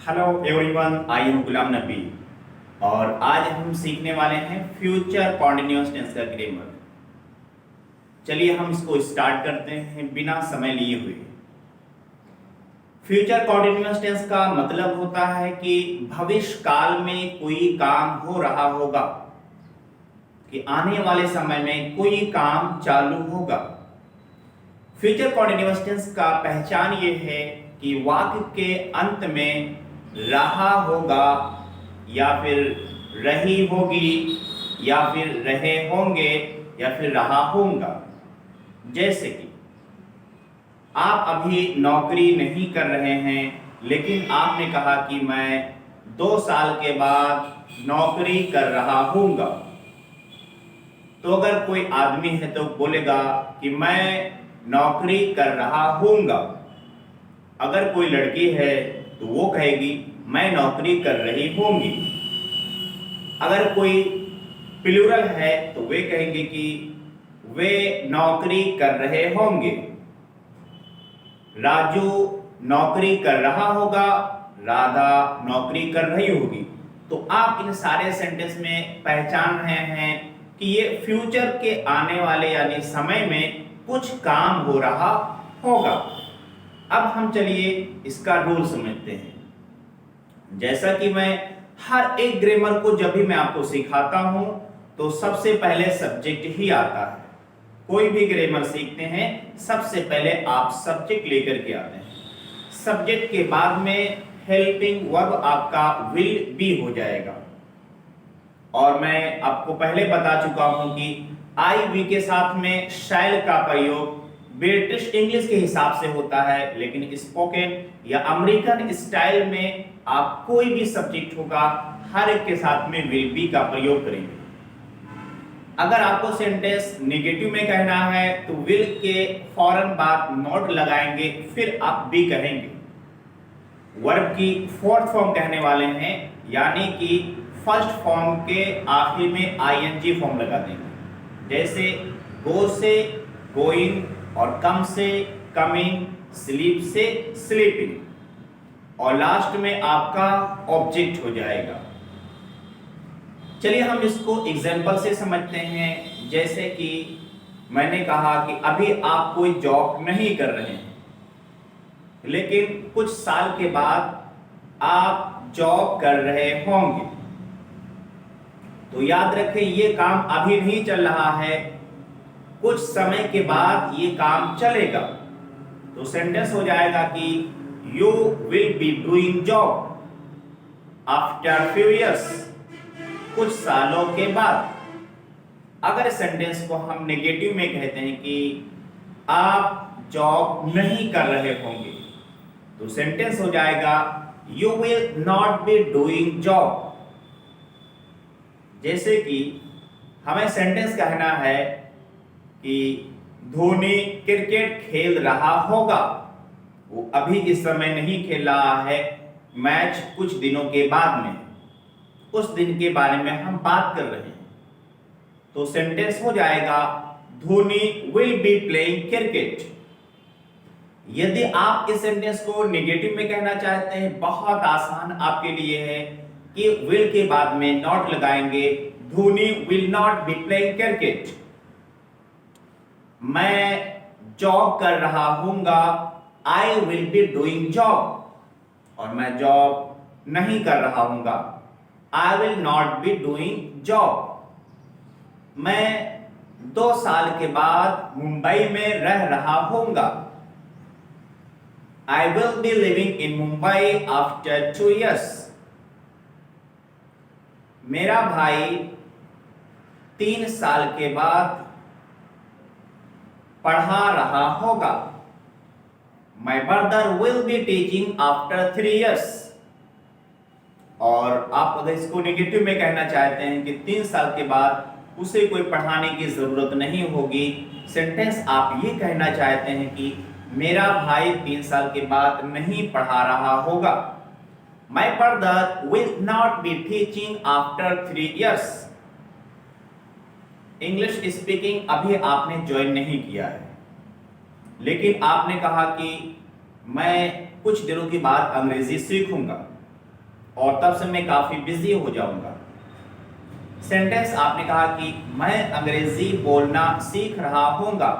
Hello everyone, I am Ghulam Nabi और आज हम सीखने वाले हैं फ्यूचर कॉन्टिन्यूअस टेंस का ग्रामर। चलिए हम इसको स्टार्ट करते हैं बिना समय लिए हुए। फ्यूचर कॉन्टिन्यूअस टेंस का मतलब होता है कि भविष्य काल में कोई काम हो रहा होगा, कि आने वाले समय में कोई काम चालू होगा। फ्यूचर कॉन्टिन्यूअस टेंस का पहचान ये है कि वाक्य के अंत में रहा होगा या फिर रही होगी या फिर रहे होंगे या फिर रहा होगा। जैसे कि आप अभी नौकरी नहीं कर रहे हैं, लेकिन आपने कहा कि मैं 2 साल के बाद नौकरी कर रहा हूँगा। तो अगर कोई आदमी है तो बोलेगा कि मैं नौकरी कर रहा हूँगा। अगर कोई लड़की है तो वो कहेगी मैं नौकरी कर रही होंगी। अगर कोई प्लूरल है तो वे कहेंगे कि वे नौकरी कर रहे होंगे। राजू नौकरी कर रहा होगा, राधा नौकरी कर रही होगी। तो आप इन सारे सेंटेंस में पहचान रहे हैं कि ये फ्यूचर के आने वाले यानी समय में कुछ काम हो रहा होगा। अब हम चलिए इसका रूल समझते हैं। जैसा कि मैं हर एक ग्रामर को जब भी मैं आपको सिखाता हूं तो सबसे पहले सब्जेक्ट ही आता है। कोई भी ग्रामर सीखते हैं सबसे पहले आप सब्जेक्ट लेकर के आते हैं। सब्जेक्ट के बाद में हेल्पिंग वर्ब आपका विल बी हो जाएगा। और मैं आपको पहले बता चुका हूं कि आई वी के साथ में शैल का प्रयोग ब्रिटिश इंग्लिश के हिसाब से होता है, लेकिन स्पोकन या अमेरिकन स्टाइल में आप कोई भी सब्जेक्ट होगा हर एक के साथ में विल बी का प्रयोग करेंगे। अगर आपको सेंटेंस नेगेटिव में कहना है तो विल के फौरन बाद नॉट लगाएंगे, फिर आप बी कहेंगे। वर्ब की फोर्थ फॉर्म कहने वाले हैं, यानी कि फर्स्ट फॉर्म के आखिर में आईएनजी फॉर्म लगा देंगे। जैसे गो से गोइंग और कम से कमिंग, स्लीप से स्लीपिंग, और लास्ट में आपका ऑब्जेक्ट हो जाएगा। चलिए हम इसको एग्जांपल से समझते हैं। जैसे कि मैंने कहा कि अभी आप कोई जॉब नहीं कर रहे हैं, लेकिन कुछ साल के बाद आप जॉब कर रहे होंगे। तो याद रखें ये काम अभी नहीं चल रहा है, कुछ समय के बाद ये काम चलेगा। तो सेंटेंस हो जाएगा कि you will be doing job after few years, कुछ सालों के बाद। अगर सेंटेंस को हम नेगेटिव में कहते हैं कि आप जॉब नहीं कर रहे होंगे, तो सेंटेंस हो जाएगा you will not be doing job. जैसे कि हमें सेंटेंस कहना है कि धोनी क्रिकेट खेल रहा होगा, वो अभी इस समय नहीं खेल रहा है, मैच कुछ दिनों के बाद में, उस दिन के बारे में हम बात कर रहे हैं। तो सेंटेंस हो जाएगा Dhoni will be playing cricket. यदि आप इस सेंटेंस को नेगेटिव में कहना चाहते हैं, बहुत आसान आपके लिए है कि विल के बाद में नॉट लगाएंगे, Dhoni will not be playing cricket. मैं जॉब कर रहा हूंगा, I will be doing job. और मैं जॉब नहीं कर रहा हूंगा, I will not be doing job. मैं 2 साल के बाद मुंबई में रह रहा हूंगा, I will be living in Mumbai after 2 years। मेरा भाई 3 साल के बाद पढ़ा रहा होगा, my brother will be teaching after 3 years। और आप अगर इसको नेगेटिव में कहना चाहते हैं कि 3 साल के बाद उसे कोई पढ़ाने की जरूरत नहीं होगी, सेंटेंस आप ये कहना चाहते हैं कि मेरा भाई 3 साल के बाद नहीं पढ़ा रहा होगा, my brother will not be teaching after 3 years। English speaking अभी आपने ज्वाइन नहीं किया है, लेकिन आपने कहा कि मैं कुछ दिनों के बाद अंग्रेजी सीखूंगा, और तब से मैं काफी बिजी हो जाऊंगा। सेंटेंस आपने कहा कि मैं अंग्रेजी बोलना सीख रहा हूंगा।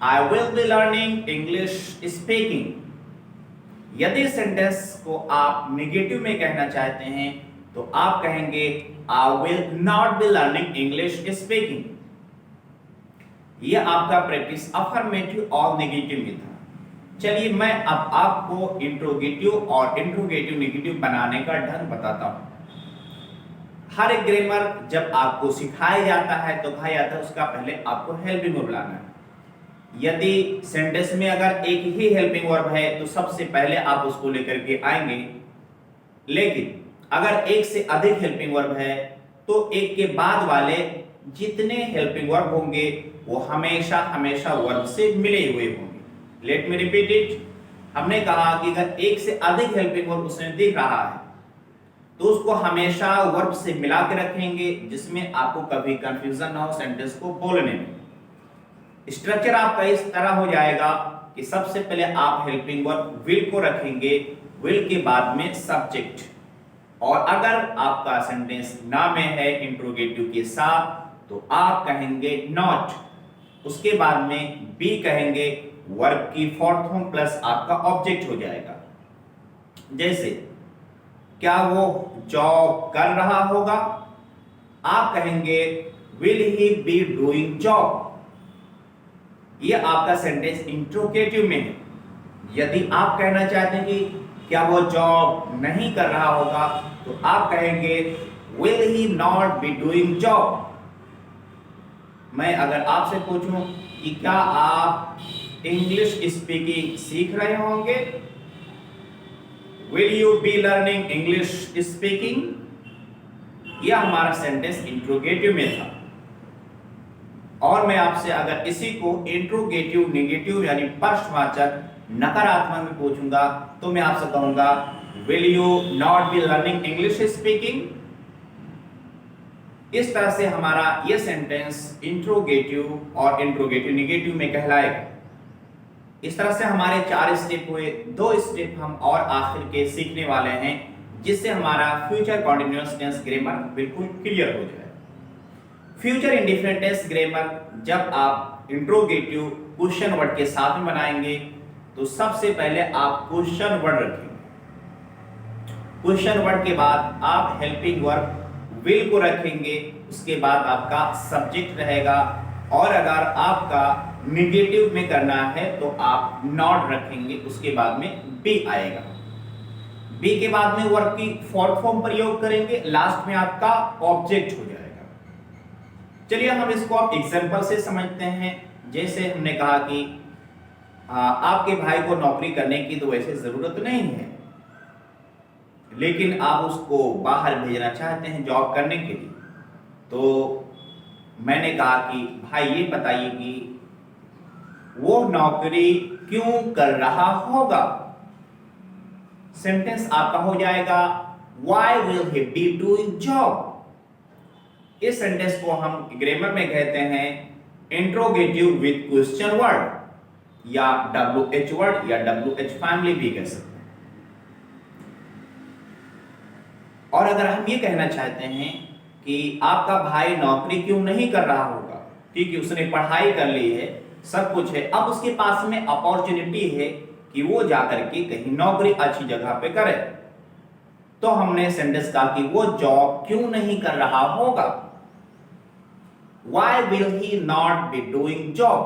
I will be learning English speaking. यदि सेंटेंस को आप निगेटिव में कहना चाहते हैं तो आप कहेंगे आई will not B learning English speaking. यह आपका प्रैक्टिस अफर्मेटिव और नेगेटिव में था। चलिए मैं अब आपको इंट्रोगेटिव और इंट्रोगेटिव नेगेटिव बनाने का ढंग बताता हूं। हर एक ग्रामर जब आपको सिखाया जाता है तो कहा जाता है उसका पहले आपको हेल्पिंग वर्ब लाना है। यदि सेंटेंस में अगर एक ही हेल्पिंग वर्ब है तो सबसे पहले आप उसको लेकर के आएंगे, लेकिन अगर एक से अधिक हेल्पिंग वर्ब है तो एक के बाद वाले जितने हेल्पिंग वर्ब होंगे वो हमेशा हमेशा वर्ब से मिले हुए होंगे। Let me repeat it. हमने कहा कि अगर एक से अधिक हेल्पिंग वर्ब उसमें दिख रहा है तो उसको हमेशा वर्ब से मिला के रखेंगे, जिसमें आपको कभी कंफ्यूजन ना हो सेंटेंस को बोलने में। स्ट्रक्चर आपका इस तरह हो जाएगा कि सबसे पहले आप हेल्पिंग वर्ब विल को रखेंगे, विल के बाद में सब्जेक्ट, और अगर आपका सेंटेंस ना में है इंट्रोगेटिव के साथ तो आप कहेंगे नॉट, उसके बाद में बी कहेंगे, वर्ब की फोर्थ फॉर्म प्लस आपका ऑब्जेक्ट हो जाएगा। जैसे क्या वो जॉब कर रहा होगा, आप कहेंगे will he B doing job. ये आपका सेंटेंस इंट्रोगेटिव में है। यदि आप कहना चाहते हैं कि क्या वो जॉब नहीं कर रहा होगा तो आप कहेंगे will he not be doing job. मैं अगर आपसे पूछूं कि क्या आप इंग्लिश स्पीकिंग सीख रहे होंगे, will you B learning English speaking, यह हमारा सेंटेंस इंट्रोगेटिव में था। और मैं आपसे अगर इसी को इंट्रोगेटिव नेगेटिव यानी प्रश्नवाचक नकारात्मक में पूछूंगा तो मैं आपसे कहूंगा will you not be learning English speaking. इस तरह से हमारा यह सेंटेंस इंट्रोगेटिव और इंट्रोगेटिव नेगेटिव में कहलाएगा। इस तरह से हमारे 4 स्टेप हुए, 2 स्टेप हम और आखिर के सीखने वाले हैं, जिससे हमारा फ्यूचर कॉन्टिन्यूअस टेंस ग्रामर बिल्कुल क्लियर हो जाए। फ्यूचर इंडेफिनिट टेंस ग्रामर जब आप इंट्रोगेटिव क्वेश्चन वर्ड के साथ में बनाएंगे तो सबसे पहले आप क्वेश्चन वर्ड रखेंगे। क्वेश्चन वर्ड के बाद आप हेल्पिंग वर्ब विल को रखेंगे, उसके बाद आपका सब्जेक्ट रहेगा, और अगर आपका नेगेटिव में करना है तो आप नॉट रखेंगे, उसके बाद में बी आएगा। बी के बाद में वर्ब की फोर्थ फॉर्म प्रयोग करेंगे, लास्ट में आपका ऑब्जेक्ट हो जाएगा। चलिए हम इसको आप एग्जांपल से समझते हैं। जैसे हमने कहा कि आपके भाई को नौकरी करने की तो वैसे जरूरत नहीं है, लेकिन आप उसको बाहर भेजना चाहते हैं जॉब करने के लिए। तो मैंने कहा कि भाई ये बताइए कि वो नौकरी क्यों कर रहा होगा। सेंटेंस आपका हो जाएगा Why will he be doing job? इस सेंटेंस को हम ग्रामर में कहते हैं इंट्रोगेटिव विद क्वेश्चन वर्ड, या WH वर्ड, या WH फैमिली भी कह सकते हैं। और अगर हम ये कहना चाहते हैं कि आपका भाई नौकरी क्यों नहीं कर रहा होगा, क्योंकि उसने पढ़ाई कर ली है, सब कुछ है, अब उसके पास में अपॉर्चुनिटी है कि वो जाकर के कहीं नौकरी अच्छी जगह पे करे, तो हमने सेंटेंस कहा कि वो जॉब क्यों नहीं कर रहा होगा। Why will he not be doing job?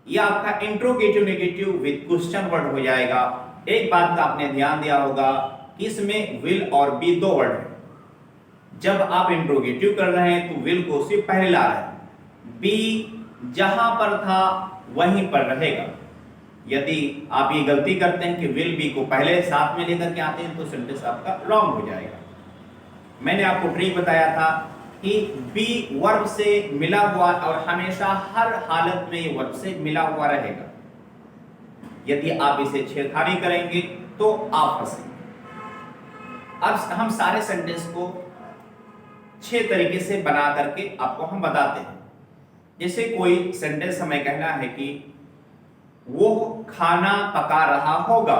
यह आपका interrogative negative with question word हो जाएगा। एक बात का आपने ध्यान दिया होगा कि इसमें विल और बी 2 वर्ड है। जब आप इंट्रोगेटिव कर रहे हैं तो विल को सिर्फ पहले ला रहे हैं, बी जहां पर था वहीं पर रहेगा। यदि आप ये गलती करते हैं कि विल बी को पहले साथ में लेकर के आते हैं तो सेंटेंस आपका रॉन्ग हो जाएगा। मैंने आपको ट्रिक बताया था कि बी वर्ब से मिला हुआ और हमेशा हर हालत में ये वर्ब से मिला हुआ रहेगा। यदि आप इसे छेड़खानी करेंगे तो आप फंसेंगे। अब हम सारे सेंटेंस को 6 तरीके से बना करके आपको हम बताते हैं। जैसे कोई सेंटेंस हमें कहना है कि वो खाना पका रहा होगा,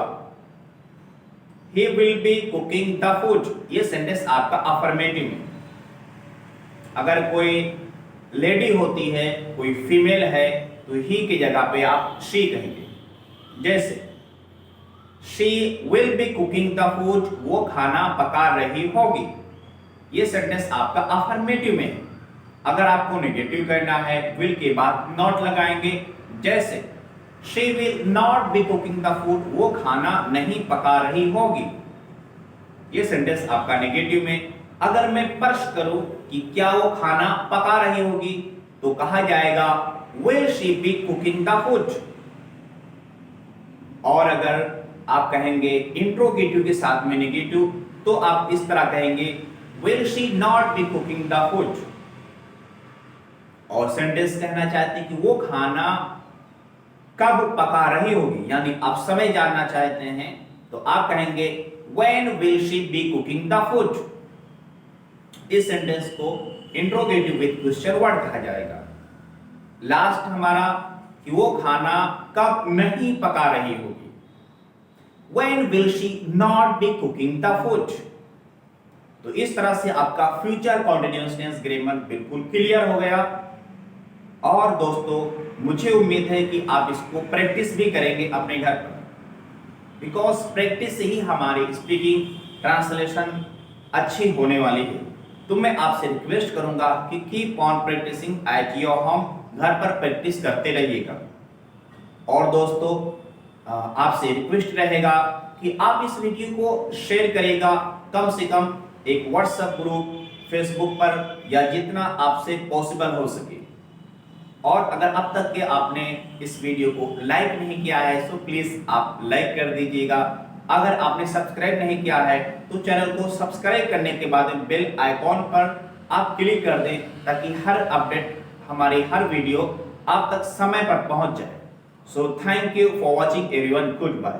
he will be cooking the food, ये सेंटेंस आपका अफर्मेटिव है। अगर कोई लेडी होती है, कोई फीमेल है, तो ही की जगह पे आप शी कहेंगे। जैसे she will be cooking the food, वो खाना पका रही होगी, ये सेंटेंस आपका अफर्मेटिव में है। अगर आपको नेगेटिव करना है, विल के बाद नॉट लगाएंगे। जैसे she will not B cooking the food, वो खाना नहीं पका रही होगी, ये सेंटेंस आपका नेगेटिव में। अगर मैं प्रश्न करूं कि क्या वो खाना पका रही होगी, तो कहा जाएगा will she be cooking the food. और अगर आप कहेंगे इंट्रोगेटिव के साथ में नेगेटिव, तो आप इस तरह कहेंगे will she not be cooking the food. और सेंटेंस कहना चाहते हैं कि वो खाना कब पका रही होगी, यानी आप समय जानना चाहते हैं, तो आप कहेंगे when will she be cooking the food. इस सेंटेंस को इंट्रोगेटिव विद क्वेश्चन वर्ड कहा जाएगा। लास्ट हमारा कि वो खाना कब नहीं पका रही होगी, when will she not be cooking the food. तो इस तरह से आपका फ्यूचर कॉन्टिन्यूअस टेंस ग्रामर बिल्कुल क्लियर हो गया। और दोस्तों, मुझे उम्मीद है कि आप इसको प्रैक्टिस भी करेंगे अपने घर पर, बिकॉज प्रैक्टिस से ही हमारी स्पीकिंग ट्रांसलेशन अच्छी होने वाली है। तो मैं आपसे रिक्वेस्ट करूंगा कि keep on practicing at your home, घर पर प्रैक्टिस करते रहिएगा। और दोस्तों, आपसे रिक्वेस्ट रहेगा कि आप इस वीडियो को शेयर करेगा, कम से कम एक व्हाट्सएप ग्रुप, फेसबुक पर, या जितना आपसे पॉसिबल हो सके। और अगर अब तक के आपने इस वीडियो को लाइक नहीं किया है, तो प्लीज आप लाइक कर दीजिएगा। अगर आपने सब्सक्राइब नहीं किया है, तो चैनल को सब्सक्राइब करने के बाद बेल आइकॉन पर आप क्लिक कर दें, ताकि हर अपडेट, हमारी हर वीडियो आप तक समय पर पहुंच जाए। So thank you for watching everyone, good bye.